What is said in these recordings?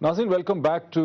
नाज़रीन welcome back to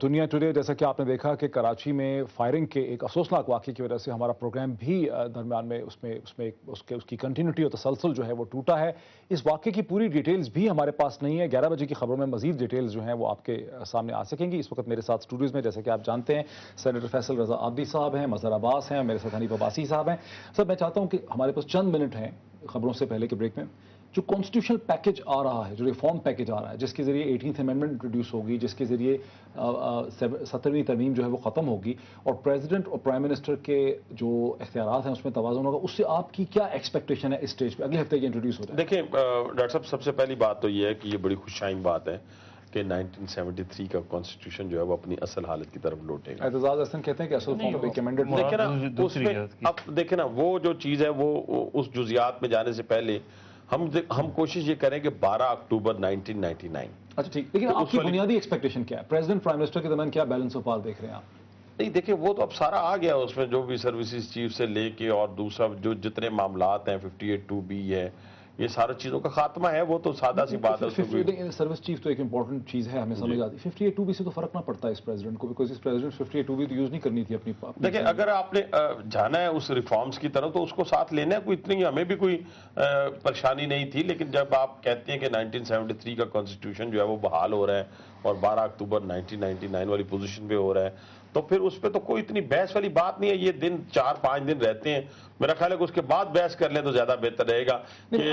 दुनिया today. जैसा कि आपने देखा कि कराची में फायरिंग के एक अफसोसनाक वाक़े की वजह से हमारा प्रोग्राम भी दरमियान में उसकी कंटिन्यूटी और तसलसल जो है वो टूटा है। इस वाक़े की पूरी डिटेल्स भी हमारे पास नहीं है। 11 बजे की खबरों में मज़ीद डिटेल्स जो हैं वो आपके सामने आ सकेंगी। इस वक्त मेरे साथ स्टूडियोज़ में, जैसे कि आप जानते हैं, सेनेटर फैसल रज़ा आबदी साहब हैं, मज़हर अब्बास हैं, मेरे साथ हनीफ अब्बासी साहब हैं। सर, मैं चाहता हूँ कि हमारे पास चंद मिनट हैं खबरों से पहले के ब्रेक में, जो कॉन्स्टिट्यूशनल पैकेज आ रहा है, जो रिफॉर्म पैकेज आ रहा है, जिसके ज़रिए 18th अमेंडमेंट इंट्रोड्यूस होगी, जिसके ज़रिए 17वीं तरमीम जो है वो ख़त्म होगी और प्रेसिडेंट और प्राइम मिनिस्टर के जो इख्तियारात हैं उसमें तवाज़ुन होगा, उससे आपकी क्या एक्सपेक्टेशन है इस स्टेज पे? अगले हफ्ते ये इंट्रोड्यूस हो जाए। देखिए डॉक्टर साहब, सबसे पहली बात तो ये है कि ये बड़ी खुशाइन बात है कि 1973 का कॉन्स्टिट्यूशन जो है वो अपनी असल हालत की तरफ लौटेगा। एतजाज हसन कहते हैं कि असल फॉर्म में अमेंडेड देखिए ना, उसमें अब देखिए ना, वो जो चीज़ है वो उस जुजियात में जाने से पहले हम कोशिश ये करें कि 12 अक्टूबर 1999। अच्छा ठीक, लेकिन आपकी बुनियादी एक्सपेक्टेशन क्या है? प्रेसिडेंट प्राइम मिनिस्टर के दरमियान क्या बैलेंस ऑफ पावर देख रहे हैं आप? नहीं देखिए, वो तो अब सारा आ गया उसमें, जो भी सर्विसेज चीफ से लेके और दूसरा जो जितने मामलात हैं, 58(2)B है, ये सारी चीज़ों का खात्मा है। वो तो सादा सी बात है। सर्विस चीफ तो एक इंपॉर्टेंट चीज़ है, हमें समझ आती है। 58(2)B से तो फर्क ना पड़ता है इस प्रेसिडेंट को, बिकॉज इस प्रेसिडेंट 58(2)B तो यूज़ नहीं करनी थी अपनी। देखिए, अगर आपने जाना है उस रिफॉर्म्स की तरफ तो उसको साथ लेना है, कोई इतनी हमें भी कोई परेशानी नहीं थी। लेकिन जब आप कहते हैं कि 1973 का कॉन्स्टिट्यूशन जो है वो बहाल हो रहा है और 12 अक्टूबर 1999 वाली पोजीशन पे हो रहा है, तो फिर उस पर तो कोई इतनी बहस वाली बात नहीं है। ये दिन 4-5 दिन रहते हैं, मेरा ख्याल है कि उसके बाद बहस कर लें तो ज्यादा बेहतर रहेगा।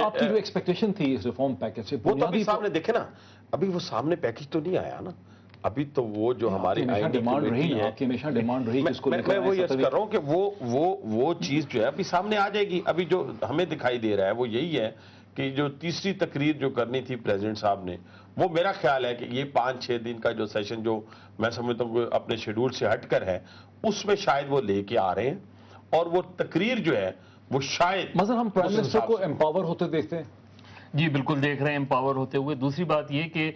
आपकी जो एक्सपेक्टेशन थी इस रिफॉर्म पैकेज से, वो तो अभी सामने देखे ना, अभी वो सामने पैकेज तो नहीं आया ना। अभी तो वो जो हमारी डिमांड रही है, आपकी हमेशा डिमांड रही, मैं वो ये कर रहा हूँ कि वो चीज जो है अभी सामने आ जाएगी। अभी जो हमें दिखाई दे रहा है वो यही है कि जो तीसरी तकरीर जो करनी थी प्रेसिडेंट साहब ने, वो मेरा ख्याल है कि ये 5-6 दिन का जो सेशन जो मैं समझता हूँ अपने शेड्यूल से हटकर है, उसमें शायद वो लेके आ रहे हैं और वो तकरीर जो है वो शायद मतलब हम प्राइम मिनिस्टर को एम्पावर होते देखते हैं। जी बिल्कुल देख रहे हैं एम्पावर होते हुए। दूसरी बात ये कि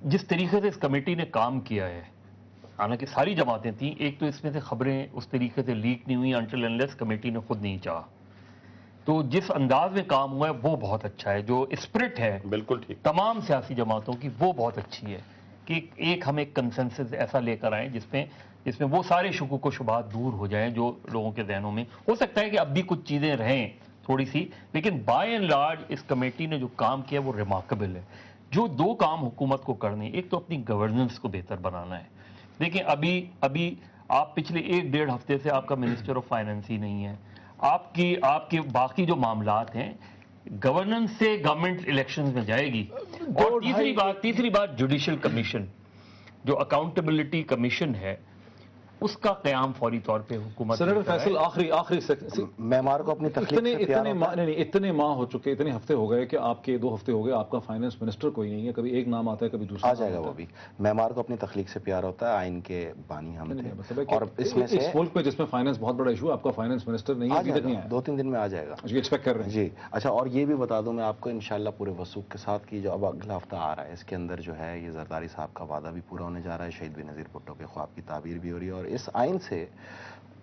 जिस तरीके से इस कमेटी ने काम किया है, हालांकि सारी जमातें थीं, एक तो इसमें से खबरें उस तरीके से लीक नहीं हुई अनटिल अनलेस कमेटी ने खुद नहीं चाहा। तो जिस अंदाज में काम हुआ है वो बहुत अच्छा है। जो स्पिरिट है बिल्कुल ठीक तमाम सियासी जमातों की, वो बहुत अच्छी है कि एक हम एक कंसेंसस ऐसा लेकर आए जिसमें वो सारे शुकूक व शुबहात दूर हो जाएं जो लोगों के जहनों में। हो सकता है कि अब भी कुछ चीज़ें रहें थोड़ी सी, लेकिन बाय एंड लार्ज इस कमेटी ने जो काम किया वो रिमार्केबल है। जो दो काम हुकूमत को करने, एक तो अपनी गवर्नेंस को बेहतर बनाना है। देखिए अभी आप पिछले 1-1.5 हफ्ते से आपका मिनिस्टर ऑफ फाइनेंस ही नहीं है। आपके बाकी जो मामलात हैं, गवर्नेंस से गवर्नमेंट इलेक्शंस में जाएगी। और तीसरी बात जुडिशल कमीशन, जो अकाउंटेबिलिटी कमीशन है, उसका क़याम फौरी तौर पे हुकूमत। सेनेटर फैसल, आखिरी मेमार को अपनी इतने माह हो चुके, इतने हफ्ते हो गए कि आपके 2 हफ्ते हो गए, आपका फाइनेंस मिनिस्टर कोई नहीं है। कभी एक नाम आता है, कभी दूसरा आ जाएगा। वो भी मेमार को अपनी तखलीक से प्यार होता है, आइन के बानी हम थे। और इसमें से इस मुल्क में जिसमें फाइनेंस बहुत बड़ा इशू है, आपका फाइनेंस मिनिस्टर नहीं है, 2-3 दिन में आ जाएगा। एक्सपेक्ट कर रहे हैं जी। अच्छा, और ये भी बता दूं मैं आपको इंशाल्लाह पूरे वसूख के साथ कि जो अब अगला हफ्ता आ रहा है, इसके अंदर जो है ये जरदारी साहब का वादा भी पूरा होने जा रहा है, शहीद बेनज़ीर भुट्टो के ख्वाब की ताबीर भी हो रही है। और इस आइन से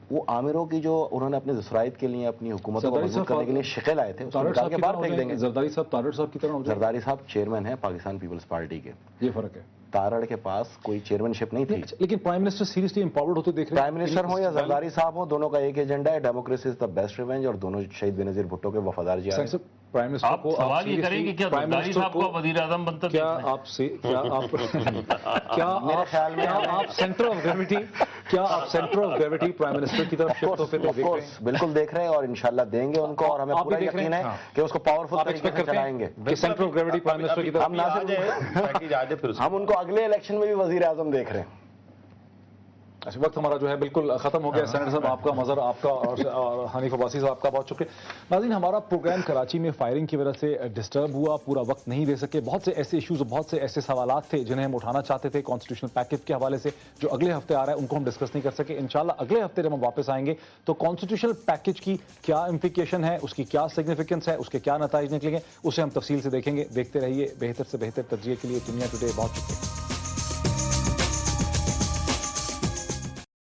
वो आमिरों की जो उन्होंने अपने ज़ुसराइत के लिए, अपनी हुकूमत को मजबूत करने के लिए शिक़े लाए थे, उसको निकाल के बाहर फेंक देंगे। जरदारी साहब तारड़ साहब की तरह हो जाए। जरदारी साहब चेयरमैन है पाकिस्तान पीपल्स पार्टी के, ये फर्क है। तारड़ के पास कोई चेयरमैनशिप नहीं थी। लेकिन प्राइम मिनिस्टर सीरियसली एम्पावर्ड होते देख रहे हैं। प्राइम मिनिस्टर हो या जरदारी साहब हो, दोनों का एक एजेंडा है, democracy is the best revenge, और दोनों शहीद बेनज़ीर भुट्टो के वफादार जी हैं। प्राइम मिनिस्टर को सवाल ये करेंगे क्या जरदारी साहब को वजीर आज़म बनता? क्या आप centre of gravity prime minister की तरफ शिफ्ट होते देख रहे हैं? बिल्कुल देख रहे हैं और इंशाल्लाह देंगे उनको, और हमें पूरा यकीन है कि उसको पावरफुल तरीके से चलाएंगे। Centre of gravity prime minister की तरफ हम उनको अगले इलेक्शन में भी वजीर आज़म देख रहे हैं। अच्छा, वक्त हमारा जो है बिल्कुल खत्म हो गया। सेनेटर साहब आपका, मज़हर आपका और हनीफ अब्बासी साहब आपका बहुत शुक्रिया। नाज़रीन, हमारा प्रोग्राम कराची में फायरिंग की वजह से डिस्टर्ब हुआ, पूरा वक्त नहीं दे सके। बहुत से ऐसे इश्यूज, बहुत से ऐसे सवालात थे जिन्हें हम उठाना चाहते थे कॉन्स्टिट्यूशनल पैकेज के हवाले से, जो अगले हफ्ते आ रहा है, उनको हम डिस्कस नहीं कर सके। इंशाल्लाह अगले हफ्ते जब हम वापस आएंगे तो कॉन्स्टिट्यूशनल पैकेज की क्या इम्प्लीकेशन है, उसकी क्या सिग्निफिकेंस है, उसके क्या नताइज निकलेंगे, उसे हम तफसील से देखेंगे। देखते रहिए बेहतर से बेहतर तज्ज़िये के लिए दुनिया टुडे। बहुत शुक्रिया।